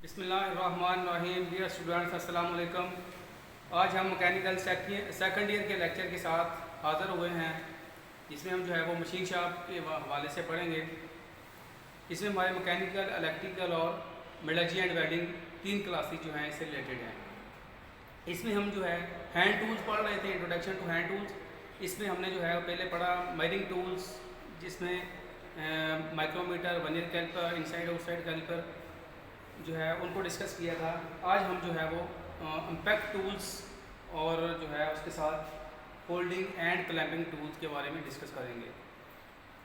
बिस्मिल्लाहिर्रहमानिर्रहीम। Dear students, अस्सलाम वालेकुम। आज हम मैकेनिकल सेकंड ईयर के लेक्चर के साथ हाज़िर हुए हैं। इसमें हम जो है वो मशीन शॉप के हवाले से पढ़ेंगे। इसमें हमारे मैकेनिकल, इलेक्ट्रिकल और मेटलर्जी एंड वेल्डिंग 3 क्लासेस जो हैं इससे रिलेटेड हैं। इसमें हम जो है हैंड टूल्स पढ़ रहे थे, इंट्रोडक्शन टू हैंड टूल्स। इसमें हमने जो है पहले पढ़ा मेजरिंग टूल्स, जिसमें micrometer, vernier caliper, inside outside caliper जो है उनको डिस्कस किया था। आज हम जो है वो इम्पैक्ट टूल्स और जो है उसके साथ फोल्डिंग एंड क्लैंपिंग टूल्स के बारे में डिस्कस करेंगे।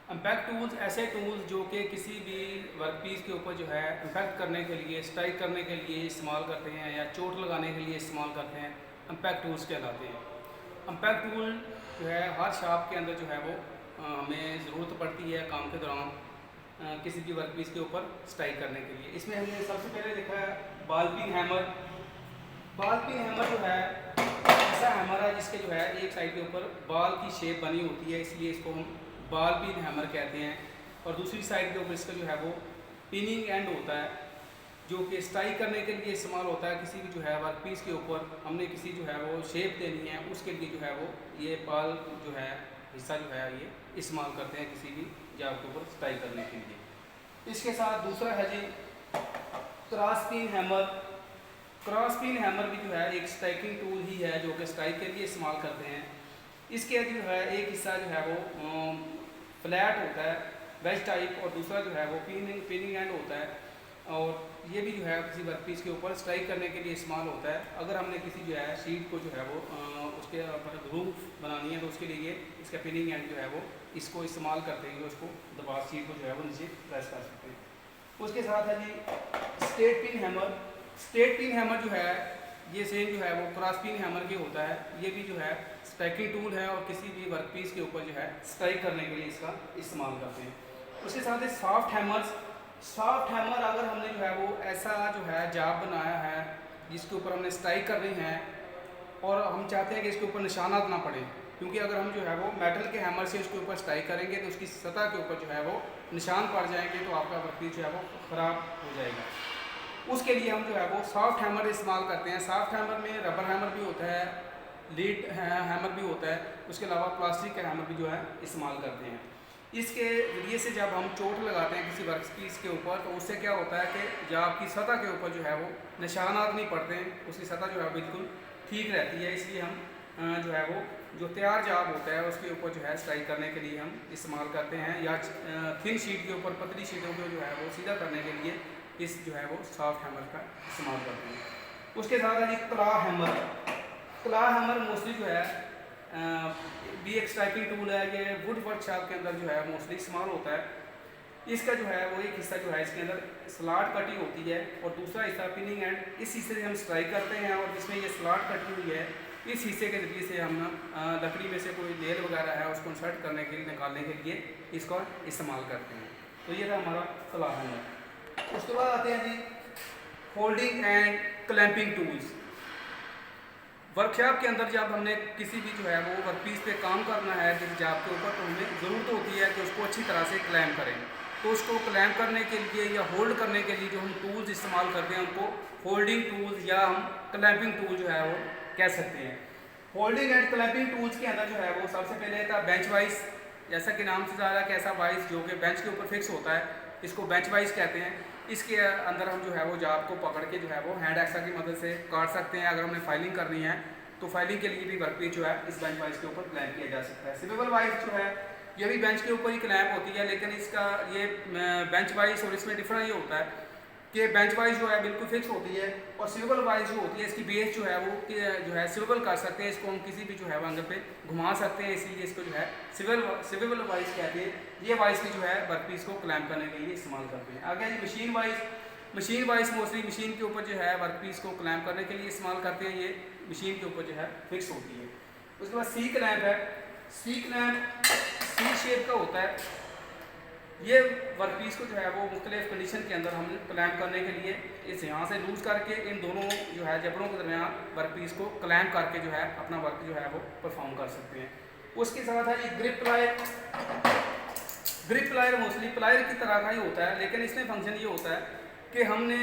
इम्पैक्ट टूल्स ऐसे टूल्स जो कि किसी भी वर्कपीस के ऊपर जो है इम्पैक्ट करने के लिए, स्ट्राइक करने के लिए इस्तेमाल करते हैं या चोट लगाने के लिए इस्तेमाल करते हैं, इम्पैक्ट टूल्स कहलाते हैं। इम्पैक्ट टूल जो है हर शॉप के अंदर जो है वो हमें ज़रूरत पड़ती है काम के दौरान किसी भी वर्कपीस के ऊपर स्ट्राइक करने के लिए। इसमें हमने सबसे पहले देखा है ball pin hammer. Ball pin hammer जो है ऐसा हैमर है जिसके जो है एक साइड के ऊपर बॉल की शेप बनी होती है, इसलिए इसको हम बॉल पिन हैमर कहते हैं। और दूसरी साइड के ऊपर इसका जो है वो पिनिंग एंड होता है, जो कि स्ट्राइक करने के लिए इस्तेमाल होता है। किसी भी जो है वर्कपीस के ऊपर हमने किसी जो है वो शेप देनी है, उसके लिए जो है वो ये बॉल जो है हिस्सा जो है ये इस्तेमाल करते हैं किसी भी जॉब के ऊपर स्ट्राइक करने के लिए। इसके साथ दूसरा है जी cross pin hammer. Cross pin hammer भी जो है एक स्ट्राइकिंग टूल ही है जो कि स्ट्राइक के लिए इस्तेमाल करते हैं। इसके जो है एक हिस्सा जो है वो फ्लैट होता है, वेज टाइप, और दूसरा जो है वो पिनिंग एंड होता है। और ये भी जो है किसी वर्कपीस के ऊपर स्ट्राइक करने के लिए इस्तेमाल होता है। अगर हमने किसी जो है शीट को जो है वो उसके ग्रूव बनानी है तो उसके लिए इसका पिनिंग एंड जो है वो इसको इस्तेमाल करते हुए उसको दबा शीट को जो है वो नीचे प्रेस कर सकते हैं। उसके साथ है जी straight pin hammer. Straight pin hammer जो है ये सेम जो है वो क्रॉस पिन हैमर के होता है। ये भी जो है स्ट्राइकिंग टूल है और किसी भी वर्कपीस के ऊपर जो है स्ट्राइक करने के लिए इसका इस्तेमाल करते हैं। उसके साथ है सॉफ्ट हैमर्स। सॉफ्ट हैमर अगर हमने जो है वो ऐसा जो है जाब बनाया है जिसके ऊपर हमने स्ट्राइक करनी है और हम चाहते हैं कि इसके ऊपर निशानात ना पड़े, क्योंकि अगर हम जो है वो मेटल के हैमर से उसके ऊपर स्ट्राइक करेंगे तो उसकी सतह के ऊपर जो है वो निशान पड़ जाएंगे तो आपका वर्कपीस जो है वो ख़राब हो जाएगा। उसके लिए हम जो है वो सॉफ्ट हैमर इस्तेमाल करते हैं। सॉफ्ट हैमर में रबर हैमर भी होता है, लीड हैमर भी होता है, उसके अलावा प्लास्टिक का हैमर भी जो है इस्तेमाल करते हैं। इसके ज़रिए से जब हम चोट लगाते हैं किसी वर्कपीस के ऊपर तो उससे क्या होता है कि जब आपकी सतह के ऊपर जो है वो निशानात नहीं पड़ते हैं, उसकी सतह जो है बिल्कुल ठीक रहती है। इसलिए हम जो है वो जो तैयार जाब होता है उसके ऊपर जो है स्ट्राइक करने के लिए हम इस्तेमाल करते हैं, या थिन शीट के ऊपर पतली शीटों को जो है वो सीधा करने के लिए इस जो है वो सॉफ्ट हैमर का इस्तेमाल करते हैं। उसके साथ है जी claw hammer. Claw hammer mostly जो है भी एक स्ट्राइकिंग टूल है। ये वुड वर्कशॉप के अंदर जो है मोस्टली इस्तेमाल होता है। इसका जो है वो एक हिस्सा जो है इसके अंदर स्लॉट कटिंग होती है और दूसरा हिस्सा पिनिंग एंड। इस हिस्से से हम स्ट्राइक करते हैं और जिसमें ये स्लॉट कटी हुई है इस हिस्से के ज़रिए से हम लकड़ी में से कोई नेल वगैरह है उसको इंसर्ट करने के लिए, निकालने के लिए इसका इस्तेमाल करते हैं। तो ये था हमारा क्लॉ हैमर। उसके बाद आते हैं जी folding and clamping tools. Workshop के अंदर जब हमने किसी भी जो है वो वर्कपीस पे काम करना है जिस जॉब के ऊपर, तो हमें ज़रूरत होती है कि उसको अच्छी तरह से क्लैम्प करें। तो उसको क्लैम्प करने के लिए या होल्ड करने के लिए जो हम टूल्स इस्तेमाल करते हैं उनको फोल्डिंग टूल्स या हम क्लैंपिंग टूल जो है वो कह सकते हैं। फोल्डिंग एंड क्लैंपिंग टूल्स के अंदर जो है वो सबसे पहले था बेंच वाइस। जैसा कि नाम से ज़्यादा कि ऐसा वाइस जो कि बेंच के ऊपर फिक्स होता है, इसको बेंच वाइस कहते हैं। इसके अंदर हम जो है वो जाब को पकड़ के जो है वो हैंड एक्सा की मदद से काट सकते हैं। अगर हमने फाइलिंग करनी है तो फाइलिंग के लिए भी वर्कपीस जो है इस बेंच वाइस के ऊपर क्लैम्प किया जा सकता है। स्विवेबल वाइस जो है ये भी बेंच के ऊपर ही क्लैम्प होती है, लेकिन इसका ये बेंच वाइस और इसमें डिफरेंस ये होता है कि बेंच वाइस जो है बिल्कुल फिक्स होती है और स्विवेबल वाइस जो होती है इसकी बेस जो है वो जो है स्विवेबल कर सकते हैं। इसको हम किसी भी जो है एंगल पे घुमा सकते हैं, इसीलिए इसको जो है स्विवेबल वाइस कहते हैं। ये वाइस भी जो है वर्कपीस को क्लैम्प करने के लिए इस्तेमाल करते हैं। आगे जी machine vice. Machine vice mostly machine के ऊपर जो है वर्कपीस को क्लैम्प करने के लिए इस्तेमाल करते हैं। ये मशीन के ऊपर जो है फिक्स होती है। उसके बाद सी क्लैम्प है। सी क्लैम्प सी शेप का होता है। ये वर्कपीस को जो है वो मुख्तलिफ कंडीशन के अंदर हम क्लैम्प करने के लिए इस यहाँ से लूज करके इन दोनों जो है जबड़ों के दरमियान वर्कपीस को क्लैम्प करके जो है अपना वर्क जो है वो परफॉर्म कर सकते हैं। उसके साथ है जी grip plier. Grip plier mostly plier की तरह का ही होता है, लेकिन इसमें फंक्शन ये होता है कि हमने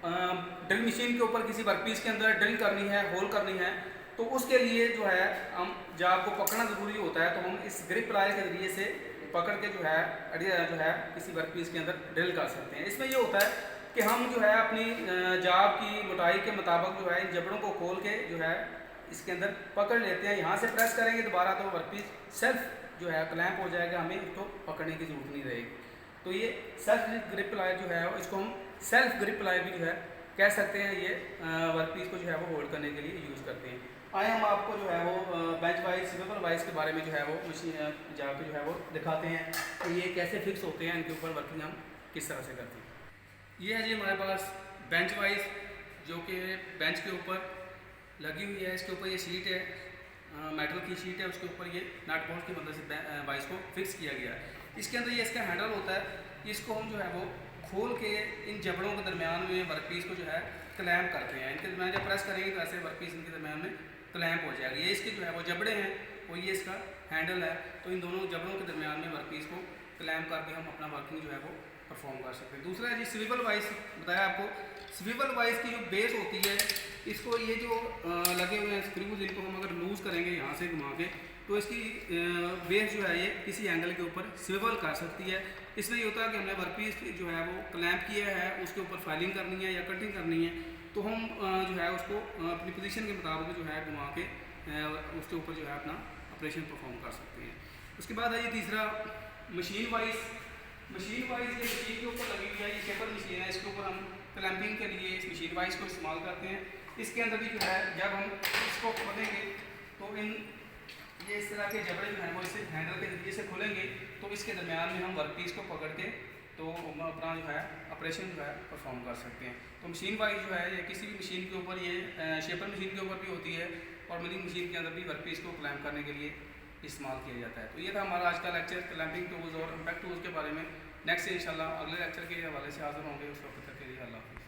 ड्रिल मशीन के ऊपर किसी वर्कपीस के अंदर ड्रिल करनी है, होल करनी है, तो उसके लिए जो है हम जाब को पकड़ना ज़रूरी होता है। तो हम इस ग्रिप प्लाई के ज़रिए से पकड़ के जो है किसी वर्कपीस के अंदर ड्रिल कर सकते हैं। इसमें ये होता है कि हम जो है अपनी जाब की मोटाई के मुताबिक जो है इन जबड़ों को खोल के जो है इसके अंदर पकड़ लेते हैं। यहाँ से प्रेस करेंगे दोबारा तो वर्कपीस सेल्फ जो है क्लैंप हो जाएगा, हमें इसको पकड़ने की ज़रूरत नहीं रहेगी। तो ये सेल्फ ग्रिप प्लाई जो है इसको हम सेल्फ ग्रिप प्लाई भी जो है कह सकते हैं। ये वर्कपीस को जो है वो होल्ड करने के लिए यूज़ करते हैं। आए हम आपको जो है वो बेंच वाइज, स्विvel वाइज के बारे में जो है वो मशीन जाके जो है वो दिखाते हैं कि ये कैसे फिक्स होते हैं, इनके ऊपर वर्किंग हम किस तरह से करते हैं। ये है जी हमारे पास बेंच वाइज, जो कि बेंच के ऊपर लगी हुई है। इसके ऊपर ये शीट है, मेटल की शीट है, उसके ऊपर ये नट बोल्ट की मदद से वाइज को फिक्स किया गया है। इसके अंदर ये इसका हैंडल होता है, इसको हम जो है वो खोल के इन जबड़ों के दरमियान में वर्कपीस को जो है क्लैंप करते हैं। इनके दरमियान जब प्रेस करेंगे तो ऐसे वर्कपीस इनके दरमियान में क्लैंप हो जाएगा। ये इसके जो है वो जबड़े हैं, वो ये इसका हैंडल है। तो इन दोनों जबड़ों के दरमियान में वर्कपीस को क्लैंप करके हम अपना वर्किंग जो है वो परफॉर्म कर सकते हैं। दूसरा है जी स्विvel वाइज, बताया आपको। स्विvel वाइज की जो बेस होती है, इसको ये जो लगे हुए हैं स्क्रूज, इनको हम अगर लूज़ करेंगे यहाँ से घुमा के, तो इसकी बेस जो है ये किसी एंगल के ऊपर स्विvel कर सकती है। इसमें ये होता है कि हमने वर्कपीस जो है वो क्लैंप किया है, उसके ऊपर फाइलिंग करनी है या कटिंग करनी है, तो हम जो है उसको अपनी पोजीशन के मुताबिक जो है घुमा के उसके ऊपर जो है अपना ऑपरेशन परफॉर्म कर सकते हैं। उसके बाद है ये तीसरा मशीन वाइज। मशीन वाइज ये मशीन के ऊपर लगी हुई है, ये शेपर मशीन है, इसके ऊपर हम क्लैंपिंग के लिए इस मशीन वाइज को इस्तेमाल करते हैं। इसके अंदर भी जो है जब हम इसको खोलेंगे तो ये इस तरह के जबड़े जो हैं वो इसे हैंडल के जरिए से खोलेंगे, तो इसके दरमियान में हम वर्कपीस को पकड़ के तो अपना जो है ऑपरेशन जो है परफॉर्म कर सकते हैं। तो मशीन वाइज जो है ये किसी भी मशीन के ऊपर, ये शेपर मशीन के ऊपर भी होती है और मिलिंग मशीन के अंदर भी वर्कपीस को क्लैंप करने के लिए इस्तेमाल किया जाता है। तो ये था हमारा आज का लेक्चर क्लैंपिंग टूल्स और इम्पैक्ट टूल्स के बारे में। नेक्स्ट इंशाल्लाह अगले लेक्चर के हवाले से हाजिर होंगे। उस वक्त तक के लिए अल्लाह हाफ़िज़।